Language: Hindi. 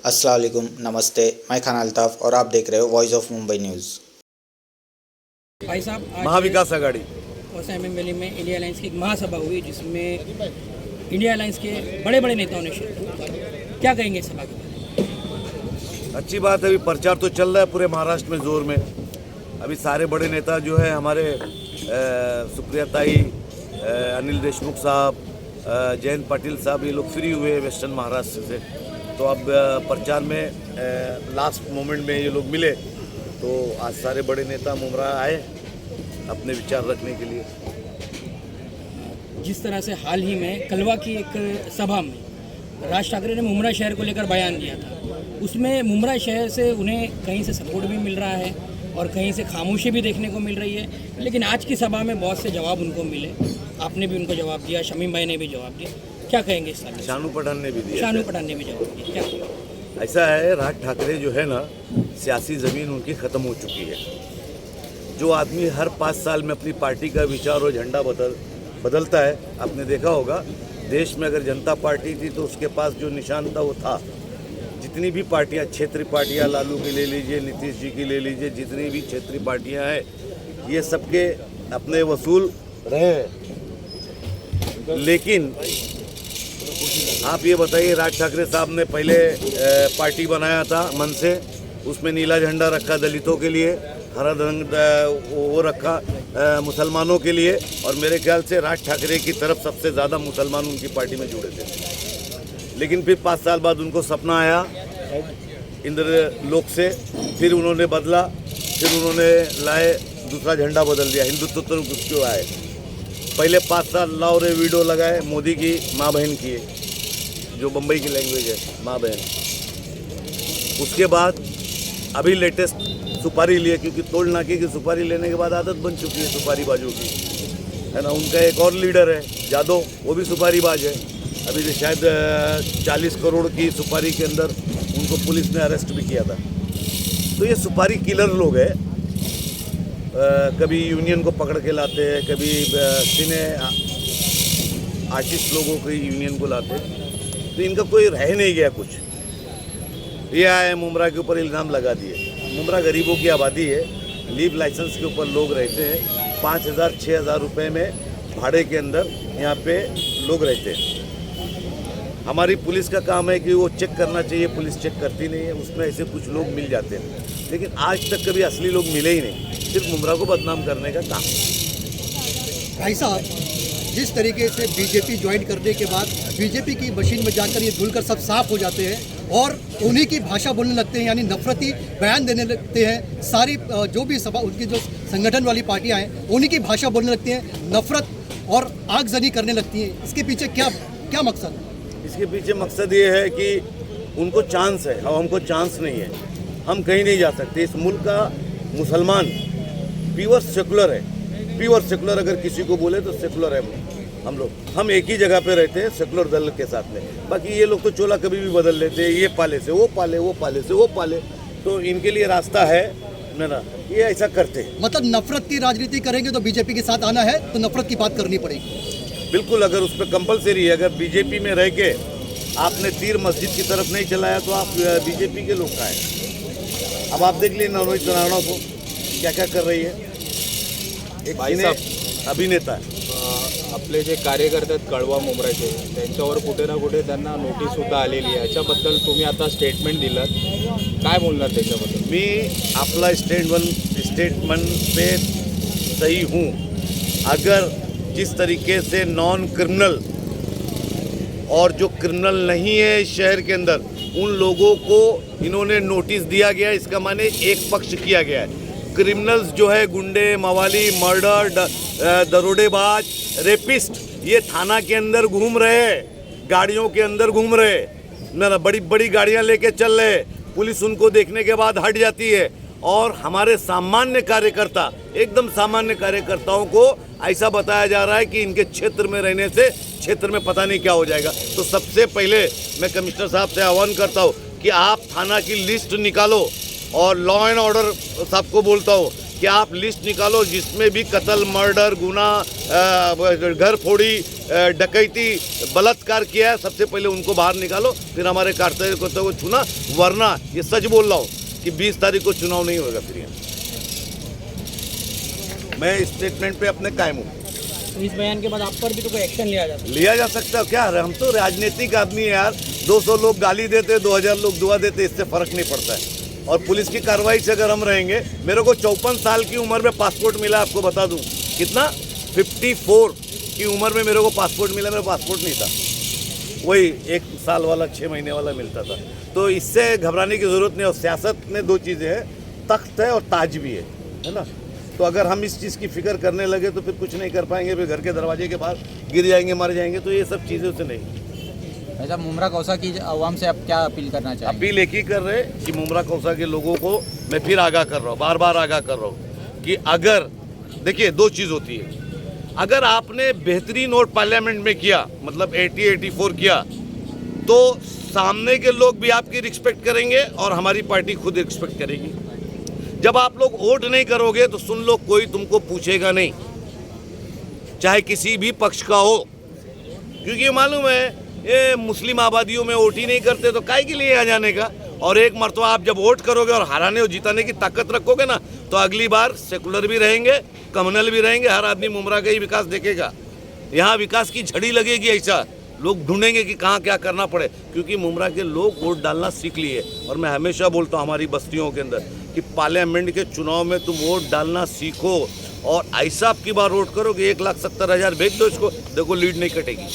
अस्सलाम वालेकुम, नमस्ते। मैं खान अल्ताफ़ और आप देख रहे हो वॉइस ऑफ मुंबई न्यूज़। भाई साहब, आज महाविकास आघाड़ी कोसाइम वैली में इंडिया अलायंस की एक महासभा हुई जिसमें इंडिया अलायंस के बड़े बड़े नेताओं ने शिरकत की। क्या कहेंगे इस सभा के बारे अच्छी बात है। अभी प्रचार तो चल रहा है पूरे महाराष्ट्र में ज़ोर में। अभी सारे बड़े नेता जो है हमारे सुप्रिया ताई, अनिल देशमुख साहब, जयंत पाटिल साहब, ये लोग फ्री हुए वेस्टर्न महाराष्ट्र से। तो अब प्रचार में लास्ट मोमेंट में ये लोग मिले, तो आज सारे बड़े नेता मुमरा आए अपने विचार रखने के लिए। में? जिस तरह से हाल ही में कलवा की एक सभा में राज ठाकरे ने मुमरा शहर को लेकर बयान दिया था, उसमें मुमरा शहर से उन्हें कहीं से सपोर्ट भी मिल रहा है और कहीं से खामोशी भी देखने को मिल रही है। लेकिन आज की सभा में बहुत से जवाब उनको मिले, आपने भी उनको जवाब दिया, शमीम भाई ने भी जवाब दिया। क्या कहेंगे इस सभा? शानू पठान ने भी दिया। शानू पठान ने भी जवाब दिया। क्या ऐसा है, राज ठाकरे जो है ना, सियासी ज़मीन उनकी ख़त्म हो चुकी है। जो आदमी हर 5 साल में अपनी पार्टी का विचार और झंडा बदलता है, आपने देखा होगा देश में अगर जनता पार्टी थी तो उसके पास जो निशान था वो था। जितनी भी पार्टियां, क्षेत्रीय पार्टियां, लालू की ले लीजिए, नीतीश जी की ले लीजिए, जितनी भी क्षेत्रीय पार्टियां हैं, ये सबके अपने वसूल रहे हैं। लेकिन आप ये बताइए, राज ठाकरे साहब ने पहले पार्टी बनाया था मन से, उसमें नीला झंडा रखा दलितों के लिए, हरा रंग वो रखा मुसलमानों के लिए, और मेरे ख्याल से राज ठाकरे की तरफ सबसे ज़्यादा मुसलमान उनकी पार्टी में जुड़े थे। लेकिन फिर 5 साल बाद उनको सपना आया इंद्र लोक से, फिर उन्होंने बदला, फिर उन्होंने लाए दूसरा झंडा बदल दिया, हिंदुत्व तो क्यों आए। पहले 5 साल लाओ रे वीडियो लगाए मोदी की माँ बहन की, जो बम्बई की लैंग्वेज है, माँ बहन। उसके बाद अभी लेटेस्ट सुपारी लिए, क्योंकि तोड़ नाके की सुपारी लेने के बाद आदत बन चुकी है सुपारी बाजों की, है ना। उनका एक और लीडर है यादव, वो भी सुपारी बाज है। अभी जो शायद 40 करोड़ की सुपारी के अंदर उनको पुलिस ने अरेस्ट भी किया था। तो ये सुपारी किलर लोग हैं। कभी यूनियन को पकड़ के लाते हैं, कभी सिने आर्टिस्ट लोगों की यूनियन को लाते हैं। तो इनका कोई रह नहीं गया कुछ। ये आए मुमरा के ऊपर इल्ज़ाम लगा दिए। मुमरा गरीबों की आबादी है, लीव लाइसेंस के ऊपर लोग रहते हैं। 5,000-6,000 रुपये में भाड़े के अंदर यहाँ पे लोग रहते हैं। हमारी पुलिस का काम है कि वो चेक करना चाहिए, पुलिस चेक करती नहीं है, उसमें ऐसे कुछ लोग मिल जाते हैं। लेकिन आज तक कभी असली लोग मिले ही नहीं, सिर्फ मुमरा को बदनाम करने का काम। भाई साहब, जिस तरीके से बीजेपी ज्वाइन करने के बाद बीजेपी की मशीन में जाकर ये धुलकर सब साफ हो जाते हैं और उन्हीं की भाषा बोलने लगते हैं, यानी नफरती बयान देने लगते हैं। सारी जो भी सभा, उनकी जो संगठन वाली पार्टियां हैं, उन्हीं की भाषा बोलने लगती हैं, नफरत और आगजनी करने लगती हैं। इसके पीछे क्या मकसद है? इसके पीछे मकसद ये है कि उनको चांस है और हमको चांस नहीं है। हम कहीं नहीं जा सकते। इस मुल्क का मुसलमान प्योर सेकुलर है, प्योर सेकुलर। अगर किसी को बोले तो सेकुलर है हम लोग। हम एक ही जगह पे रहते हैं सेकुलर दल के साथ में। बाकी ये लोग तो चोला कभी भी बदल लेते हैं, ये पाले से वो पाले, वो पाले से वो पाले। तो इनके लिए रास्ता है ना, ये ऐसा करते हैं। मतलब नफरत की राजनीति करेंगे तो बीजेपी के साथ आना है तो नफरत की बात करनी पड़ेगी। बिल्कुल, अगर उस पर कंपलसरी है। अगर बीजेपी में रह के आपने तीर मस्जिद की तरफ नहीं चलाया तो आप बीजेपी के लोग का है। अब आप देख लीजिए नवनीत राणा को क्या क्या कर रही है। एक अभिनेता आहे, आपले जे कार्यकर्ते आहेत कळवा मुमराचे, त्यांच्यावर कुठे ना कुठे त्यांना नोटीससुद्धा आलेली आहे। याच्याबद्दल तुम्ही आता स्टेटमेंट दिलं, काय बोलणार त्याच्याबद्दल? मी आपला स्टेटमेंट पे सही हूँ। अगर जिस तरीके से नॉन क्रिमिनल और जो क्रिमिनल नहीं है शहर के अंदर, उन लोगों को इन्होंने नोटिस दिया गया, इसका माने एक पक्ष किया गया है। क्रिमिनल्स जो है, गुंडे, मवाली, मर्डर, दरोडेबाज, रेपिस्ट, ये थाना के अंदर घूम रहे हैं, गाड़ियों के अंदर घूम रहे ना, बड़ी बड़ी गाड़ियां लेके चल रहे। पुलिस उनको देखने के बाद हट जाती है और हमारे सामान्य कार्यकर्ता, एकदम सामान्य कार्यकर्ताओं को ऐसा बताया जा रहा है कि इनके क्षेत्र में रहने से क्षेत्र में पता नहीं क्या हो जाएगा। तो सबसे पहले मैं कमिश्नर साहब से आह्वान करता हूँ कि आप थाना की लिस्ट निकालो, और लॉ एंड ऑर्डर साहब को बोलता हूँ कि आप लिस्ट निकालो जिसमें भी कत्ल, मर्डर, गुना, घर फोड़ी डकैती बलात्कार किया है, सबसे पहले उनको बाहर निकालो, फिर हमारे कार्यकर्ताओं को चुना। वरना ये सच बोल रहा हूँ कि 20 तारीख को चुनाव नहीं होगा फिर यहाँ। मैं इस स्टेटमेंट पे अपने कायम हूँ। तो इस बयान के बाद आप पर भी तो कोई एक्शन लिया जा सकता है क्या? हम तो राजनीतिक आदमी है यार। 200 लोग गाली देते, 2000 लोग दुआ देते, इससे फर्क नहीं पड़ता है। और पुलिस की कार्रवाई से अगर हम रहेंगे, मेरे को 54 साल की उम्र में पासपोर्ट मिला, आपको बता दूं। कितना? 54 की उम्र में मेरे को पासपोर्ट मिला। मेरा पासपोर्ट नहीं था, वही 1 साल वाला 6 महीने वाला मिलता था। तो इससे घबराने की ज़रूरत नहीं। और सियासत में 2 चीज़ें हैं, तख्त है और ताज भी है ना। तो अगर हम इस चीज़ की फिक्र करने लगे तो फिर कुछ नहीं कर पाएंगे, फिर घर के दरवाजे के बाहर गिर जाएंगे, मर जाएंगे। तो ये सब चीज़ों से नहीं। ऐसा मुमरा कौसा की आवाम से आप क्या अपील करना चाहेंगे? अपील एक ही कर रहे कि मुमरा कौसा के लोगों को मैं फिर आगाह कर रहा हूँ, बार बार आगाह कर रहा हूँ कि अगर देखिए 2 चीज़ होती है। अगर आपने बेहतरीन वोट पार्लियामेंट में किया, मतलब 80-84 किया, तो सामने के लोग भी आपकी रिस्पेक्ट करेंगे और हमारी पार्टी खुद रिस्पेक्ट करेगी। जब आप लोग वोट नहीं करोगे तो सुन लो, कोई तुमको पूछेगा नहीं, चाहे किसी भी पक्ष का हो। क्योंकि मालूम है ये मुस्लिम आबादियों में वोट ही नहीं करते, तो काहे के लिए आ जाने का। और एक मरतबा आप जब वोट करोगे और हराने और जिताने की ताकत रखोगे ना, तो अगली बार सेकुलर भी रहेंगे, कम्युनल भी रहेंगे, हर आदमी मुमरा का ही विकास देखेगा। यहाँ विकास की झड़ी लगेगी, ऐसा लोग ढूंढेंगे कि कहाँ क्या करना पड़े। क्योंकि मुमरा के लोग वोट डालना सीख लिए। और मैं हमेशा बोलता हूँ हमारी बस्तियों के अंदर कि पार्लियामेंट के चुनाव में तुम वोट डालना सीखो, और ऐसा आपकी बार वोट करो कि 1,70,000 भेज दो इसको, देखो लीड नहीं कटेगी।